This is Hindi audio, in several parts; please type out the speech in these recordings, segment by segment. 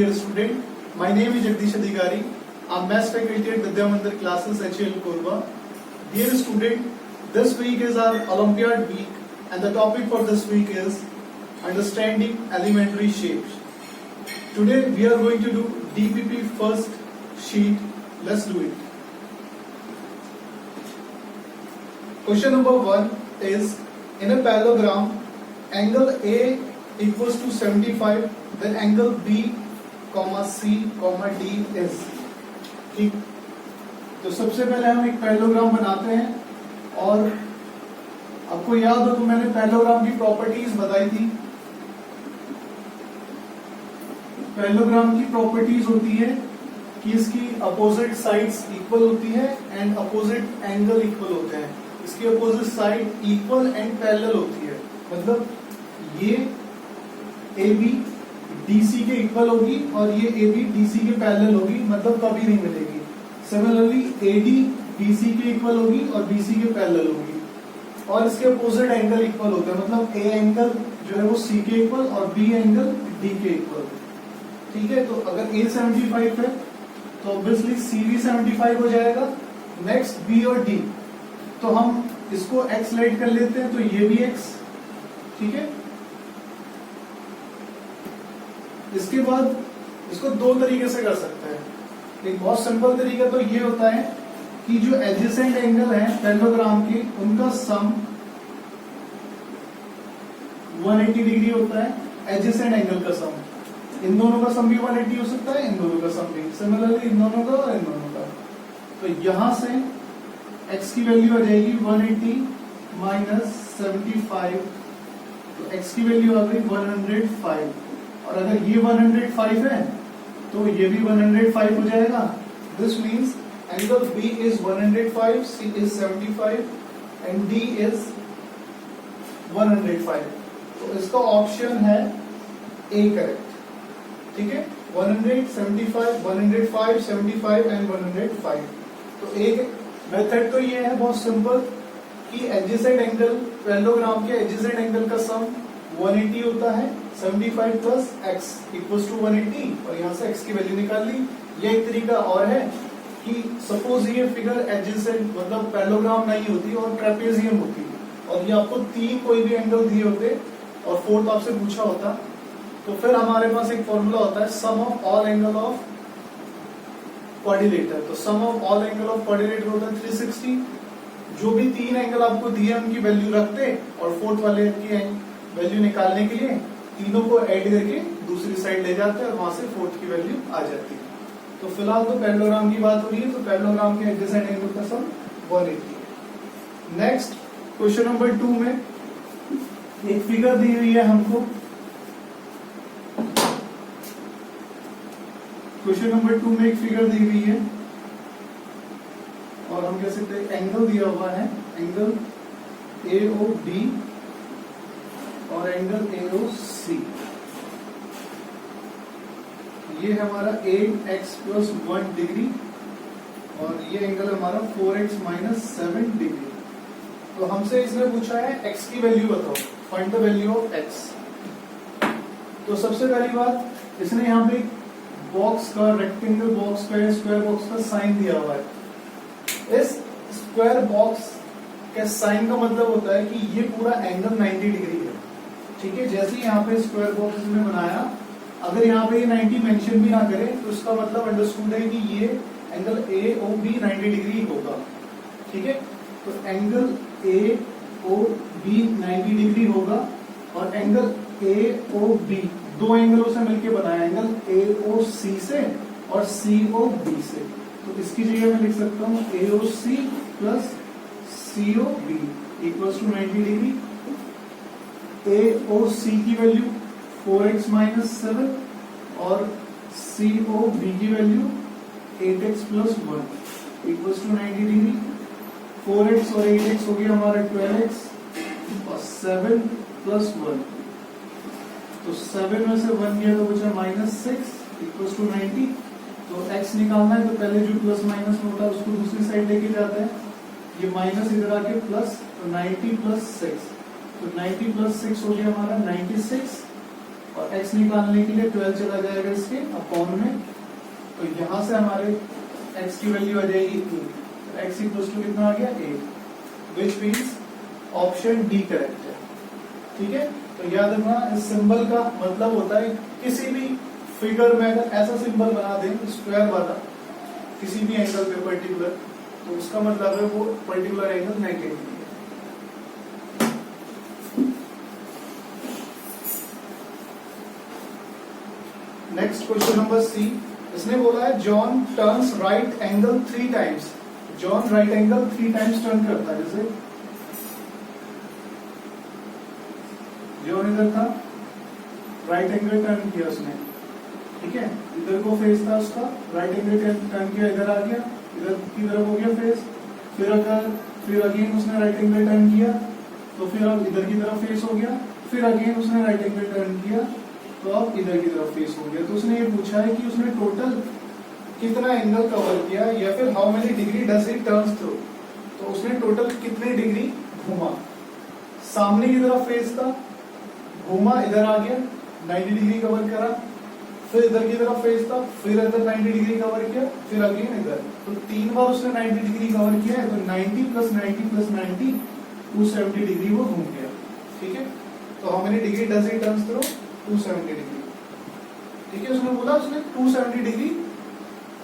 dear student. My name is Jagdish Adhikari. I'm Maths faculty at Vidya Mandir classes HL Korba. Dear student, this week is our Olympiad week and the topic for this week is understanding elementary shapes. Today we are going to do DPP first sheet. Let's do it. Question number 1 is, in a parallelogram, angle A equals to 75, then angle B, C, D is. ठीक, तो सबसे पहले हम एक पैरेललोग्राम बनाते हैं और आपको याद हो तो मैंने पैरेललोग्राम की प्रॉपर्टीज बताई थी। पैरेललोग्राम की प्रॉपर्टीज होती है कि इसकी अपोजिट साइड्स इक्वल होती है एंड अपोजिट एंगल इक्वल होते हैं। इसकी opposite side equal and parallel होती है, मतलब ये AB DC के इक्वल होगी और ये AB DC के पैरेलल होगी, मतलब कभी नहीं मिलेगी। सिमिलरली AD BC के इक्वल होगी और BC के पैरेलल होगी और इसके अपोजिट एंगल इक्वल होते हैं, मतलब A एंगल जो है वो C के इक्वल और B एंगल D के इक्वल। ठीक है, तो अगर A 75 है तो ऑब्वियसली C भी 75 हो जाएगा। नेक्स्ट B और D, तो हम इसको x लेट कर लेते हैं, तो ये भी x। ठीक है, इसके बाद इसको दो तरीके से कर सकते हैं। एक बहुत सिंपल तरीका तो ये होता है कि जो एडजेसेंट एंगल है पैरेललोग्राम के, उनका सम 180 डिग्री होता है। एडजेसेंट एंगल का सम, इन दोनों का सम भी 180 हो सकता है, इन दोनों का सम भी, सिमिलरली इन दोनों का और इन दोनों का। तो यहां से x की वैल्यू आ जाएगी 180 माइनस 75, तो x की वैल्यू आ गई 105। और अगर ये 105 है तो ये भी 105 हो जाएगा। This means angle B is 105, C is 75 and D is 105। तो इसका ऑप्शन है A करेक्ट। ठीक है, 175, 105, 75 एंड 105। तो एक मेथड तो ये है बहुत सिंपल कि एडजेसेंट एंगल, पैरेललोग्राम के एडजेसेंट एंगल का सम 180 होता है। 75 प्लस x इक्वल्स टू 180 और यहाँ से x की वैल्यू निकाल ली। ये एक तरीका और है कि सपोज ये फिगर एडजेसेंट मतलब पैरेललोग्राम नहीं होती और ट्रेपेजियम होती और ये आपको तीन कोई भी एंगल दिए होते और फोर्थ आपसे पूछा होता, तो फिर हमारे पास एक फॉर्मूला होता है sum of all angle of quadrilateral. तो sum of all angle of quadrilateral होता है 360। जो भी तीन एंगल आपको दिए उनकी वैल्यू रखते और फोर्थ वाले की वैल्यू निकालने के लिए तीनों को ऐड करके दूसरी साइड ले जाते हैं और वहां से फोर्थ की वैल्यू आ जाती है। तो फिलहाल तो पैरेललोग्राम की बात हो रही है, तो पैरेललोग्राम के एडजेसेंट एंगल का सम 180। नेक्स्ट क्वेश्चन नंबर 2 में एक फिगर दी हुई है हमको। क्वेश्चन नंबर 2 में एक फिगर दी हुई है और हम कह सकते हैं एंगल दिया हुआ है, एंगल AOB और एंगल AOC। ये है हमारा 8x प्लस 1 डिग्री और ये एंगल हमारा 4x माइनस 7 डिग्री। तो हमसे इसने पूछा है x की वैल्यू बताओ, find the value of x। तो सबसे पहली बात, इसने यहाँ पे बॉक्स का, रेक्टेंगल बॉक्स का या स्क्वायर बॉक्स का साइन दिया हुआ है। इस स्क्वायर बॉक्स के साइन का मतलब होता है कि ये पूरा एंगल 90 डिग्री है। ठीक है, जैसे ही यहाँ पे स्क्वायर बॉक्स इसने बनाया, अगर यहाँ पे 90 मेंशन भी ना करे तो इसका मतलब अंडरस्टूड है कि ये एंगल AOB 90 डिग्री होगा। ठीक है, तो एंगल AOB 90 डिग्री होगा और एंगल AOB दो एंगलों से मिलकर बनाया, एंगल AOC से और COB से। तो इसकी जगह मैं लिख सकता हूँ AOC plus COB equals to 90 degree. AOC की वैल्यू 4x माइनस 7 और COB की value 8x plus 1 equals to 90 degree. 4x और 8x हो गया हमारा 12x और 7 प्लस 1, तो 7 में से 1 गया तो बचा माइनस 6 इक्वल्स टू 90। तो x निकालना है तो पहले जो प्लस माइनस में होता है उसको दूसरी साइड लेके जाते हैं, ये माइनस इधर आके प्लस, तो 90 प्लस 6, तो 90 प्लस 6 हो गया हमारा 96 और x निकालने के लिए 12 चला जाएगा इसके अपॉन में, तो यहां से हमारे x की वैल्यू आ जाएगी 8, x इक्वल टू कितना आ गया 8, which means option D correct है। ठीक है, तो याद रखना इस सिंबल का मतलब होता है किसी भी फिगर में अगर ऐसा सिंबल बना दें स्क्वायर वाला किसी भी एंगल पे पर्टिकुलर, तो उसका मतलब है वो पर्टिकुलर एंगल 90 डिग्री है। नेक्स्ट क्वेश्चन नंबर सी, इसने बोला है John turns right angle 3 times. John Wright angle 3 times turn करता है। जैसे जॉन इधर था, राइट एंगल टर्न किया उसने, ठीक है, इधर को फेस था उसका, राइट एंगल टर्न किया, इधर आ गया, इधर की तरफ हो गया फेस, फिर अगेन उसने राइट एंगल टर्न किया तो फिर अब इधर की तरफ फेस हो गया, फिर अगेन उसने राइट एंगल टर्न किया तो अब इधर की तरफ फेस हो गया। तो उसने ये पूछा है कि उसने टोटल कितना एंगल कवर किया या फिर how many degree does it turns through. तो उसने टोटल कितने डिग्री घुमा, सामने की तरफ फेस था, घुमा इधर आ गया 90 डिग्री कवर करा, फिर इधर की तरफ फेस था, फिर इधर 90 डिग्री कवर किया, फिर अगेन इधर, तो 3 बार उसने 90 डिग्री कवर किया है। तो 90 प्लस 90 प्लस 90 270 डिग्री वो घूम गया। ठीक है, तो how many degree does it turns through 270 degree. ठीक है, उसने बोला उसने 270 डिग्री,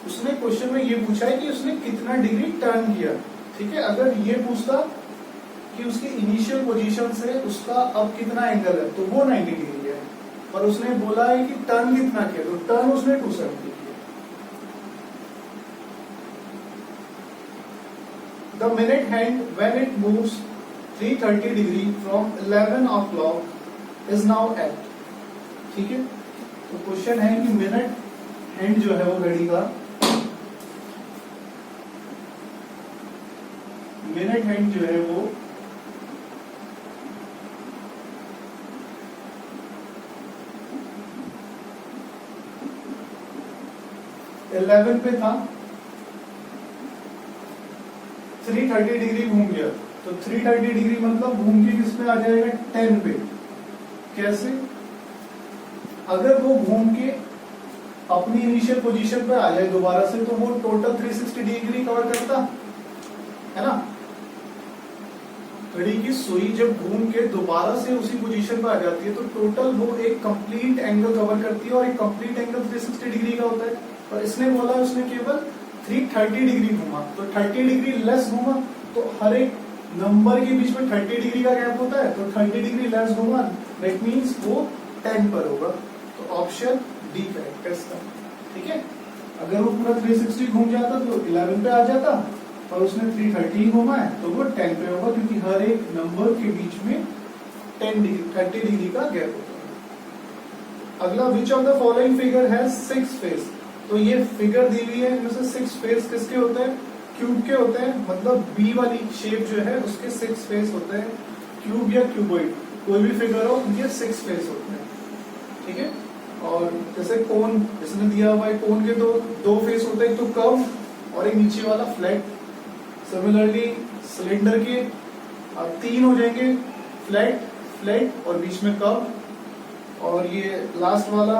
उसने क्वेश्चन में ये पूछा है कि उसने कितना डिग्री टर्न किया। ठीक है, अगर ये पूछता कि उसकी इनिशियल पोजीशन से उसका अब कितना एंगल है तो वो 90 डिग्री है, पर उसने बोला है कि टर्न कितना किया, तो टर्न उसने 270 किया। The minute hand when it moves 330 degree from 11 o'clock is now at. ठीक है, तो क्वेश्चन है कि मिनट हैंड जो है वो घड़ी का, मिनट हैंड जो है वो 11 पे था, 330 डिग्री घूम गया, तो 330 डिग्री मतलब घूम के किस पे आ जाएगा 10 पे। कैसे, अगर वो घूम के अपनी इनिशियल पोजीशन पे आ जाए दोबारा से तो वो टोटल 360 डिग्री कवर करता है ना। घड़ी की सुई जब घूम के दोबारा से उसी पोजीशन पे आ जाती है तो टोटल वो एक कंप्लीट एंगल कवर करती है और एक कंप्लीट एंगल 360 डिग्री का होता है। पर इसने बोला उसने केवल 330 डिग्री घूमा, तो 30 डिग्री लेस घूमा, तो हर एक नंबर के बीच में 30 डिग्री का गैप होता है, तो 30 डिग्री लेस घूमा, दैट मीन्स वो 10 पर होगा। तो ऑप्शन डी करेक्ट है इसका। ठीक है, अगर वो पूरा 360 घूम जाता तो 11 पे आ जाता, और उसने 330 घूमा है तो वो 10 पे होगा, क्योंकि हर एक नंबर के बीच में 30 डिग्री का गैप होता है। अगला, विच of the following figure has 6 face. तो ये फिगर दी हुई है, इनमें से 6 फेस किसके होते हैं, क्यूब के होते हैं, मतलब बी वाली शेप जो है उसके 6 फेस होते हैं। क्यूब या क्यूबॉइड कोई भी फिगर हो, ये 6 फेस होते हैं। ठीक है, और जैसे कोन इसने दिया हुआ है, कोन के दो फेस होते हैं, एक तो कर्व और एक नीचे वाला फ्लैट। सिमिलरली सिलेंडर के 3 हो जाएंगे, फ्लैट, फ्लैट और बीच में कर्व। और ये लास्ट वाला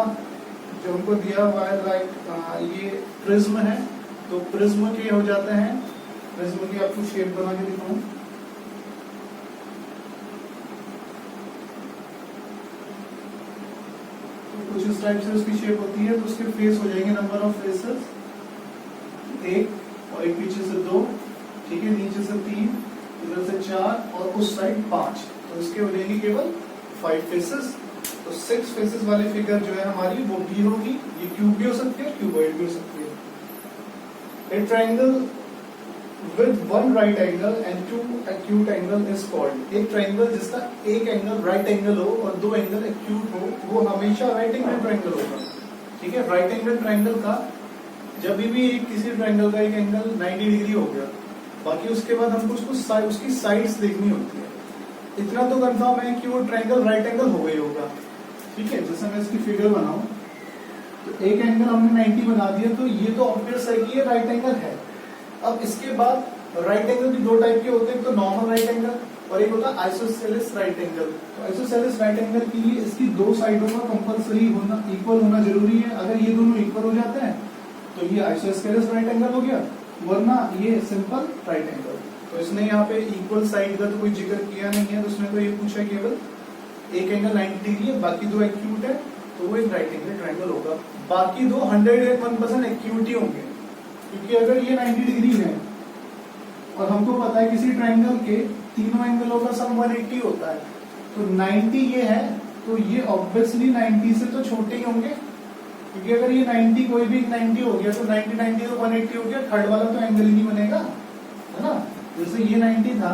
जो हमको दिया हुआ है लाइक ये प्रिज्म है, तो प्रिज्म के हो जाते हैं, प्रिज्म की आपको शेप बना के दिखाऊं। तो कुछ इस टाइप से उसकी शेप होती है, तो उसके फेस हो जाएंगे नंबर ऑफ फेसेस 1, और एक पीछे से 2, ठीक है, नीचे से 3, इधर से 4 और उस साइड 5, तो इसके हो जाएंगे केवल 5 फेसेस। तो 6 फेसेस वाली फिगर जो है हमारी वो बी होगी। ये क्यूब भी हो सकती है, क्यूबॉइड भी हो सकती है। ए triangle with 1 right angle and 2 acute angle is called. एक ट्रायंगल जिसका एक एंगल राइट एंगल हो और 2 एंगल एक्यूट हो, वो हमेशा राइट एंगल ट्रायंगल होगा। ठीक है, राइट एंगल ट्रायंगल का जब भी किसी ट्रायंगल का एक एंगल 90 डिग्री हो गया, बाकी उसके बाद हमको उसकी साइड्स देखनी होती है। इतना तो कंफर्म है कि वो ट्रायंगल राइट एंगल हो गई होगा। ठीक है, जैसे मैं इसकी फिगर बनाऊं तो एक एंगल हमने 90 बना दिया, तो ये तो ऑब्वियस है कि ये राइट एंगल है। अब इसके बाद राइट एंगल भी दो टाइप के होते हैं, तो नॉर्मल राइट एंगल और एक होता है आइसोसेलेस राइट एंगल। तो आइसोसेलेस राइट एंगल के लिए इसकी दो साइडों का कंपलसरी होना इक्वल होना जरूरी है। अगर ये दोनों इक्वल हो जाते हैं तो ये आइसोसेलेस राइट एंगल हो गया, वरना ये सिंपल राइट एंगल। तो इसने यहाँ पे इक्वल साइड का तो कोई जिक्र किया नहीं है, तो उसने तो ये पूछा केवल एक एंगल 90 डिग्री है, बाकी दो एक्यूट है, तो वो एक राइट एंगल ट्रायंगल होगा। बाकी दो 101% एक्यूट ही होंगे, क्योंकि अगर ये 90 डिग्री है और हमको पता है किसी ट्रायंगल के तीनों एंगलों का सम 180 होता है, तो 90 ये है, तो ये ऑब्वियसली 90 से तो छोटे ही होंगे, क्योंकि अगर ये 90 कोई भी 90 हो गया तो 90 तो 180 हो गया, थर्ड वाला तो एंगल ही नहीं बनेगा, है ना। जैसे ये 90 था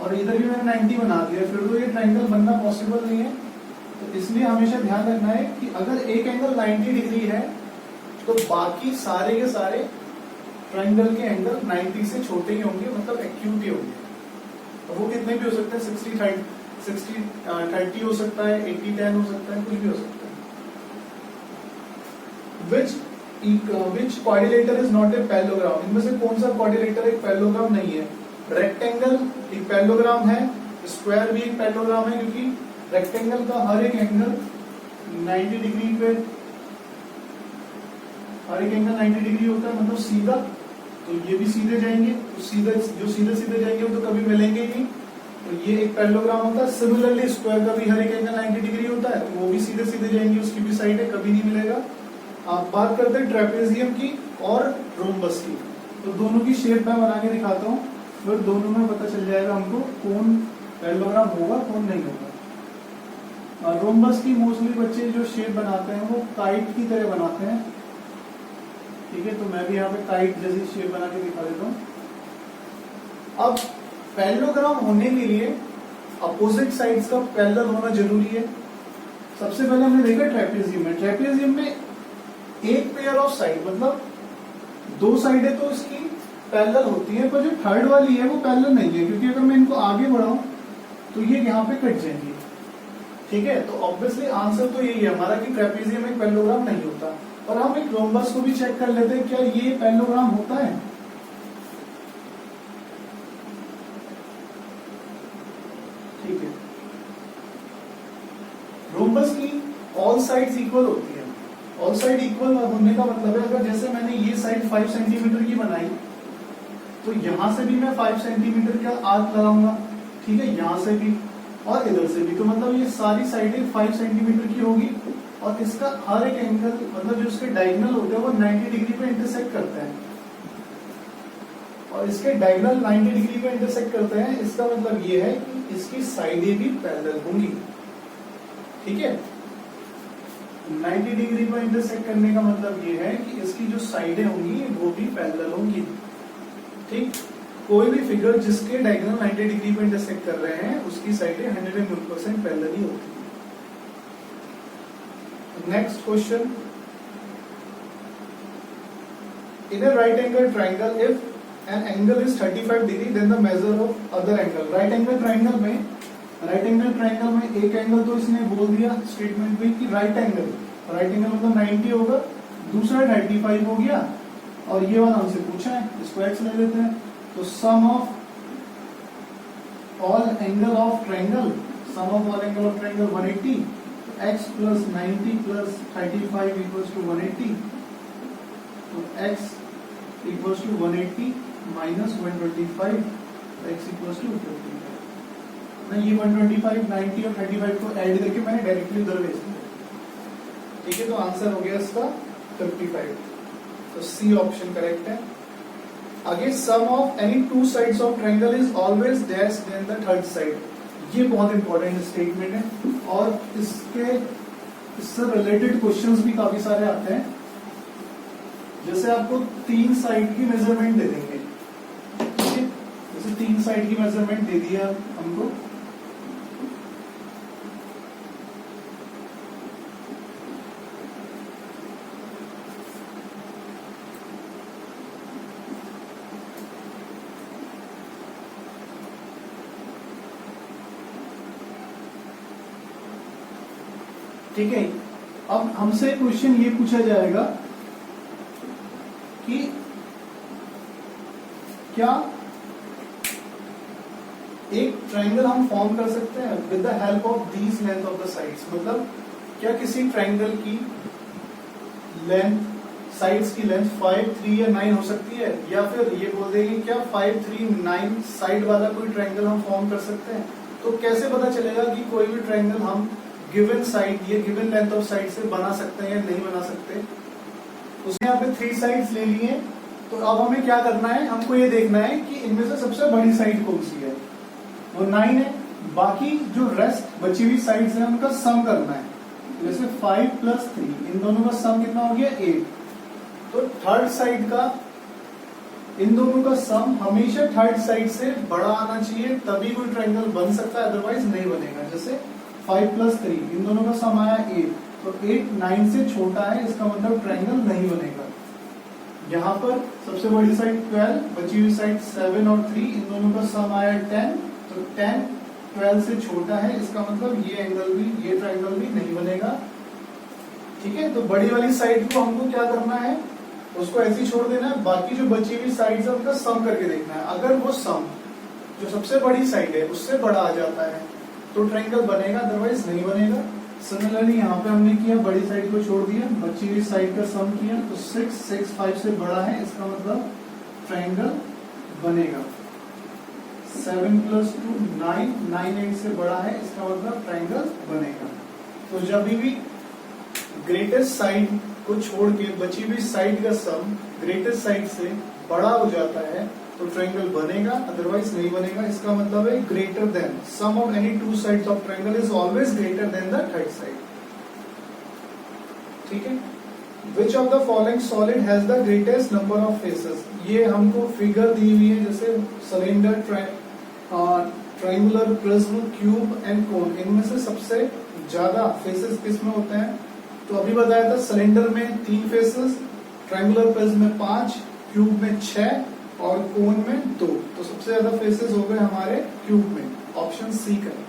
और इधर भी मैंने 90 बना दिया, फिर तो ये ट्रायंगल बनना पॉसिबल नहीं है। तो इसलिए हमेशा ध्यान रखना है कि अगर एक एंगल 90 डिग्री है तो बाकी सारे के सारे ट्रायंगल के एंगल 90 से छोटे ही होंगे, मतलब एक्यूट ही होंगे। तो वो कितने भी हो सकते हैं, 60-30 हो सकता है, 80-10 हो सकता है, कुछ भी हो सकता है। Which quadrilateral is not a parallelogram, इनमें से कौन सा क्वाड्रिलेटर एक पैरेललोग्राम नहीं है? रेक्टेंगल एक पैरेललोग्राम है, स्क्वायर भी एक पैरेललोग्राम है, क्योंकि रेक्टेंगल का हर एक एंगल 90 डिग्री पे, हर एक एंगल 90 डिग्री होता है, मतलब सीधा, तो ये भी सीधे जाएंगे, तो सीधे जो सीधे सीधे जाएंगे वो तो कभी मिलेंगे ही नहीं, तो ये एक पैरेललोग्राम होता है। सिमिलरली स्क्वायर का भी हर एक एंगल 90 डिग्री होता है, तो वो भी सीधे सीधे जाएंगे, उसकी भी साइड है, कभी नहीं मिलेगा। आप बात करते हैं ट्रेपेजियम की और रोम्बस की, तो दोनों की शेप मैं बना के दिखाता हूँ, फिर दोनों में पता चल जाएगा हमको कौन पैरेललोग्राम होगा कौन नहीं होगा। रोम्बस की मोस्टली बच्चे जो शेप बनाते हैं वो काइट की तरह बनाते हैं, ठीक है, तो मैं भी यहाँ पे काइट जैसी शेप बना के दिखा देता हूँ। अब पैरेललोग्राम होने के लिए अपोजिट साइड्स का पैरेलल होना जरूरी है। सबसे पहले हमने देखा ट्रेपेजियम में एक पेयर ऑफ साइड, मतलब दो साइडें तो इसकी पैरेलल होती है, पर जो थर्ड वाली है वो पैरेलल नहीं है, क्योंकि अगर मैं इनको आगे बढ़ाऊं तो ये यहाँ पे कट जाएंगे, ठीक है। तो ऑब्वियसली आंसर तो यही है हमारा कि ट्रेपेजियम एक पैरेललोग्राम नहीं होता। और हम एक रोम्बस को भी चेक कर लेते हैं, क्या ये पैरेललोग्राम होता है? ठीक है, रोम्बस की ऑल साइड्स इक्वल होती है। ऑल साइड इक्वल होने का मतलब है, अगर जैसे मैंने ये साइड 5 सेंटीमीटर की बनाई, तो यहां से भी मैं 5 सेंटीमीटर का आर्क लगाऊंगा, ठीक है, यहां से भी और इधर से भी, तो मतलब ये सारी साइडें 5 सेंटीमीटर की होगी, और इसका हर एक एंगल, मतलब जो इसके डायगोनल होते हैं वो 90 डिग्री पे इंटरसेक्ट करते हैं, और इसके डायगोनल 90 डिग्री पे इंटरसेक्ट करते हैं, इसका मतलब ये है कि इसकी साइडें भी पैरेलल होंगी, ठीक है। 90 डिग्री पर इंटरसेक्ट करने का मतलब ये है कि इसकी जो साइडें होंगी वो भी पैरेलल होंगी, ठीक। कोई भी फिगर जिसके डायगोनल 90 डिग्री पर इंटरसेक्ट कर रहे हैं उसकी साइडें 100% पैरेलल ही होती है। Next question, in a right angle triangle if an angle is 35 degree then the measure of other angle। Right angle triangle में एक एंगल तो इसने बोल दिया स्टेटमेंट में कि राइट एंगल मतलब 90 होगा, दूसरा 35 हो गया, और ये वाला हमसे पूछा है, इसको x ले लेते हैं। तो sum of all angle of triangle 180, x plus 90 plus 35 equals to 180, तो x equals to 180 minus 125, x equals to 55। मैं ये 125, 90 और 35 को ऐड करके मैंने डायरेक्टली उधर भेज दिया, ठीक है। तो आंसर हो गया इसका 55, तो सी ऑप्शन करेक्ट है। आगे, sum of any two sides of triangle is always dash than the third side, ये बहुत इंपॉर्टेंट स्टेटमेंट है, और इससे रिलेटेड क्वेश्चंस भी काफी सारे आते हैं। जैसे आपको 3 साइड की मेजरमेंट दे देंगे, ठीक है, जैसे 3 साइड की मेजरमेंट दे दिया हमको, ठीक है। अब हमसे क्वेश्चन ये पूछा जाएगा कि क्या ट्राइंगल हम फॉर्म कर सकते हैं with the help of these length of the sides. मतलब क्या किसी ट्राइंगल की लेंथ, साइड्स की लेंथ 5, 3 या 9 हो सकती है, या फिर ये बोल देंगे क्या 5, 3, 9 साइड वाला कोई ट्राइंगल हम फॉर्म कर सकते हैं। तो कैसे पता चलेगा कि कोई भी ट्राइंगल हम गिवन साइड, ये गिवन लेंथ ऑफ साइड से बना सकते हैं या नहीं बना सकते। उसने यहाँ पे 3 साइड्स ले ली हैं, तो अब हमें क्या करना है, हमको ये देखना है कि इनमें से सबसे बड़ी साइड कौन सी है, वो 9 है। बाकी जो रेस्ट बची हुई साइड्स हैं उनका सम करना है। जैसे 5 + 3, इन दोनों का सम कितना हो गया 8। तो थर्ड साइड का, इन दोनों का सम हमेशा थर्ड साइड से बड़ा आना चाहिए, तभी कोई ट्राइंगल बन सकता है, अदरवाइज नहीं बनेगा। जैसे 5 + 3, इन दोनों का सम आया 8, तो 8 9 से छोटा है, इसका मतलब ट्राइंगल नहीं बनेगा। यहाँ पर सबसे बड़ी साइड 12, बची हुई साइड 7 और 3, इन दोनों का सम आया 10, तो 10 12 से छोटा है, इसका मतलब ये एंगल भी, ये ट्राइंगल भी नहीं बनेगा। ठीक है, तो बड़ी वाली साइड को हमको क्या करना है, उसको ऐसे ही छोड़ देना है, बाकी जो बची हुई साइड्स है उनका सम करके देखना है। अगर वो सम जो सबसे बड़ी साइड है उससे बड़ा आ जाता है तो ट्राइंगल बनेगा, अदरवाइज नहीं बनेगा। सिमिलरली यहाँ पे हमने किया, बड़ी साइड को छोड़ दिया, बची हुई साइड का सम किया, तो 6 5 से बड़ा है, इसका मतलब ट्राइंगल बनेगा। 7 + 2 9, 9 8 से बड़ा है, इसका मतलब ट्राइंगल बनेगा। तो जब भी ग्रेटेस्ट साइड को छोड़ के बची हुई साइड का सम ग्रेटेस्ट साइड से बड़ा हो जाता है तो ट्राइंगल बनेगा, अदरवाइज नहीं बनेगा। इसका मतलब है greater than, sum of any 2 sides of triangle is always greater than the third side. ठीक है, which of the following solid has the greatest number of faces. ये हमको फिगर दी हुई है, जैसे cylinder, triangular, prism, cube and cone, इनमें से सबसे ज्यादा फेसेस किसमें होते हैं। तो अभी बताया था सिलेंडर में 3 फेसेस, ट्राइंगुलर प्रिज्म में 5, क्यूब में 6 और कोन में 2। तो सबसे ज्यादा फेसेस हो गए हमारे क्यूब में, ऑप्शन सी करें।